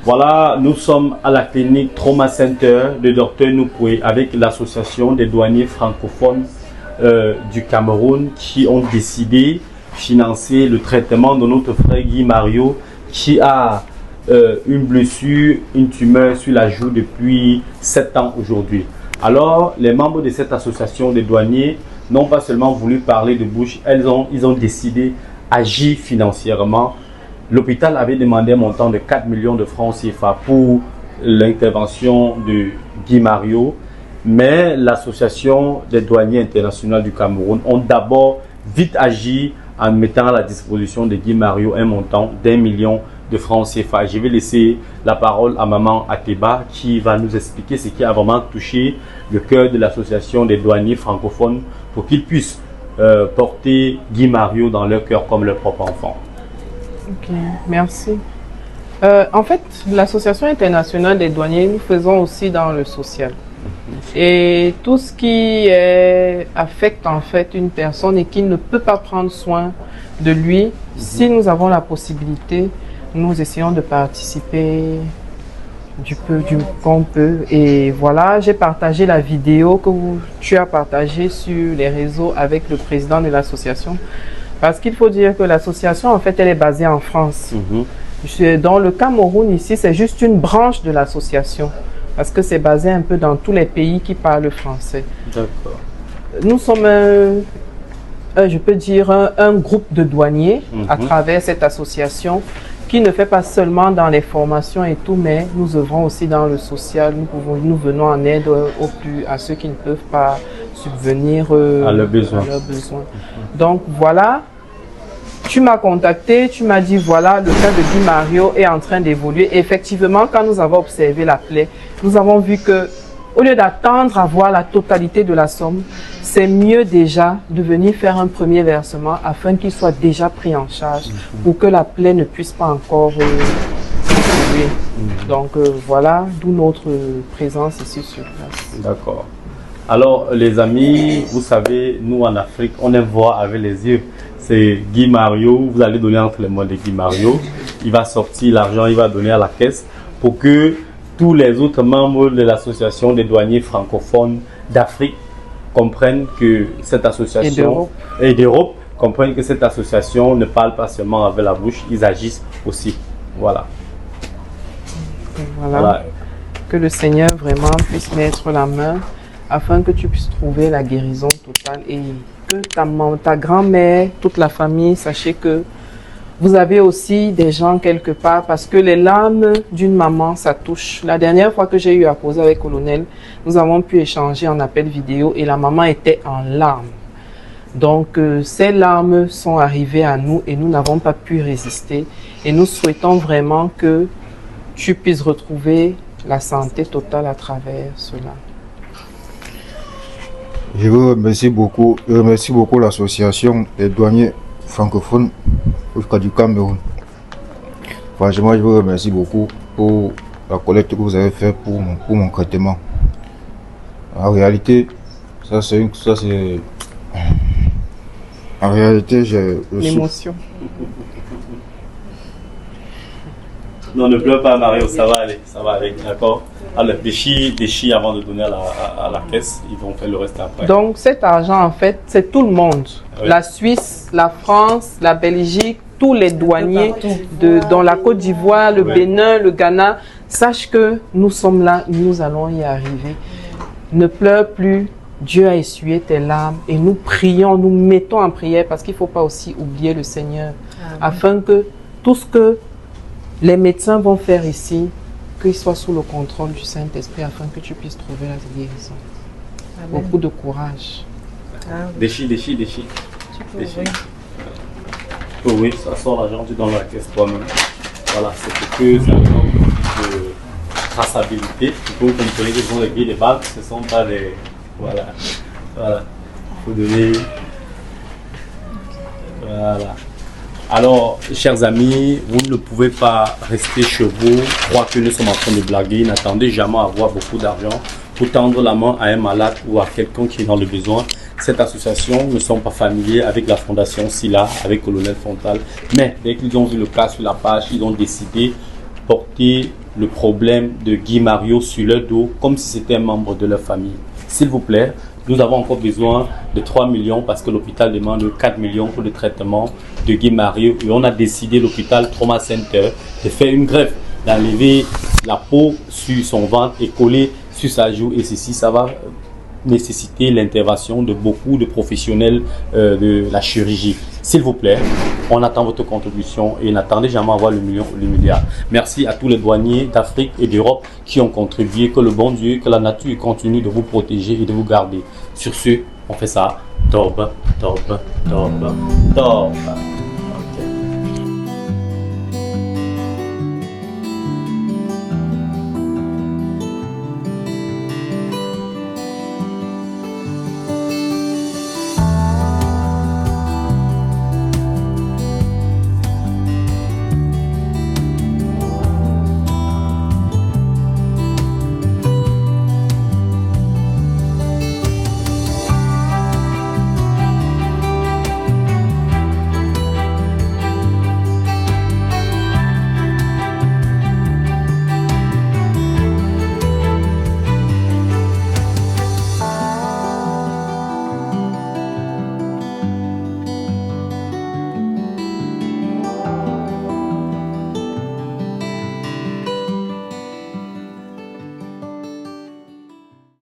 Voilà, nous sommes à la clinique Trauma Center de Dr Noupoué avec l'association des douaniers francophones du Cameroun qui ont décidé de financer le traitement de notre frère Guy Mario qui a une blessure, une tumeur sur la joue depuis 7 ans aujourd'hui. Alors, les membres de cette association des douaniers n'ont pas seulement voulu parler de bouche, ils ont décidé d'agir financièrement. L'hôpital avait demandé un montant de 4 millions de francs CFA pour l'intervention de Guy Mario, mais l'association des douaniers internationaux du Cameroun ont d'abord vite agi en mettant à la disposition de Guy Mario un montant d'1 million de francs CFA. Je vais laisser la parole à Maman Ateba qui va nous expliquer ce qui a vraiment touché le cœur de l'association des douaniers francophones pour qu'ils puissent porter Guy Mario dans leur cœur comme leur propre enfant. Ok, merci. En fait, l'association internationale des douaniers, nous faisons aussi dans le social. Et tout ce qui affecte en fait une personne et qui ne peut pas prendre soin de lui, si nous avons la possibilité, nous essayons de participer du qu'on peut. Et voilà, j'ai partagé la vidéo que tu as partagée sur les réseaux avec le président de l'association. Parce qu'il faut dire que l'association, en fait, elle est basée en France. Dans le Cameroun, ici, c'est juste une branche de l'association. Parce que c'est basé un peu dans tous les pays qui parlent français. D'accord. Nous sommes, je peux dire, un groupe de douaniers à travers cette association qui ne fait pas seulement dans les formations et tout, mais nous œuvrons aussi dans le social. Nous venons en aide à ceux qui ne peuvent pas subvenir à leurs besoins. Donc voilà. Tu m'as contacté, tu m'as dit voilà, le cas de Guy Mario est en train d'évoluer. Effectivement, quand nous avons observé la plaie, nous avons vu que au lieu d'attendre à voir la totalité de la somme, c'est mieux déjà de venir faire un premier versement afin qu'il soit déjà pris en charge pour que la plaie ne puisse pas encore évoluer. Donc voilà, d'où notre présence ici sur place. D'accord. Alors les amis, vous savez, nous en Afrique, on aime voir avec les yeux. C'est Guy Mario, vous allez donner entre les mains de Guy Mario. Il va sortir l'argent, il va donner à la caisse pour que tous les autres membres de l'association des douaniers francophones d'Afrique comprennent que cette association et d'Europe comprennent que cette association ne parle pas seulement avec la bouche, ils agissent aussi. Voilà. Voilà. Que le Seigneur vraiment puisse mettre la main afin que tu puisses trouver la guérison totale et que ta grand-mère, toute la famille, sachez que vous avez aussi des gens quelque part parce que les larmes d'une maman, ça touche. La dernière fois que j'ai eu à causer avec Colonel, nous avons pu échanger en appel vidéo et la maman était en larmes. Donc ces larmes sont arrivées à nous et nous n'avons pas pu résister. Et nous souhaitons vraiment que tu puisses retrouver la santé totale à travers cela. Je vous remercie beaucoup. Je remercie beaucoup l'association des douaniers francophones du Cameroun. Franchement, je vous remercie beaucoup pour la collecte que vous avez faite pour mon traitement. En réalité, en réalité, j'ai l'émotion. Non, ne pleure pas Mario, ça va aller, d'accord. Alors, déchire avant de donner à la caisse, ils vont faire le reste après. Donc cet argent, en fait, c'est tout le monde. Oui. La Suisse, la France, la Belgique, tous les douaniers dans la Côte d'Ivoire, le Bénin, le Ghana. Sache que nous sommes là, nous allons y arriver. Ne pleure plus, Dieu a essuyé tes larmes et nous prions, nous mettons en prière parce qu'il ne faut pas aussi oublier le Seigneur. Afin que tout ce que les médecins vont faire ici, qu'il soit sous le contrôle du Saint-Esprit afin que tu puisses trouver la guérison. Beaucoup de courage. Déchire. Oh oui, ça sort l'argent, tu donnes la caisse toi-même. Voilà, c'est pour que ça ait de traçabilité. Il faut comprenez que ce sont des billets de banque, ce ne sont pas des... Voilà. Il faut donner... Voilà. Alors, chers amis, vous ne pouvez pas rester chez vous, croire que nous sommes en train de blaguer. N'attendez jamais à avoir beaucoup d'argent pour tendre la main à un malade ou à quelqu'un qui est dans le besoin. Cette association ne sont pas familiers avec la fondation SILA, avec Colonel Fontal. Mais dès qu'ils ont vu le cas sur la page, ils ont décidé de porter le problème de Guy Mario sur leur dos comme si c'était un membre de leur famille. S'il vous plaît, nous avons encore besoin de 3 millions parce que l'hôpital demande 4 millions pour le traitement de Guy Mario. Et on a décidé, l'hôpital Trauma Center, de faire une greffe, d'enlever la peau sur son ventre et coller sur sa joue. Et ceci, ça va nécessiter l'intervention de beaucoup de professionnels de la chirurgie. S'il vous plaît, on attend votre contribution et n'attendez jamais à avoir le million ou le milliard. Merci à tous les douaniers d'Afrique et d'Europe qui ont contribué. Que le bon Dieu, que la nature continue de vous protéger et de vous garder. Sur ce, on fait ça. Torba, torba, torba, torba.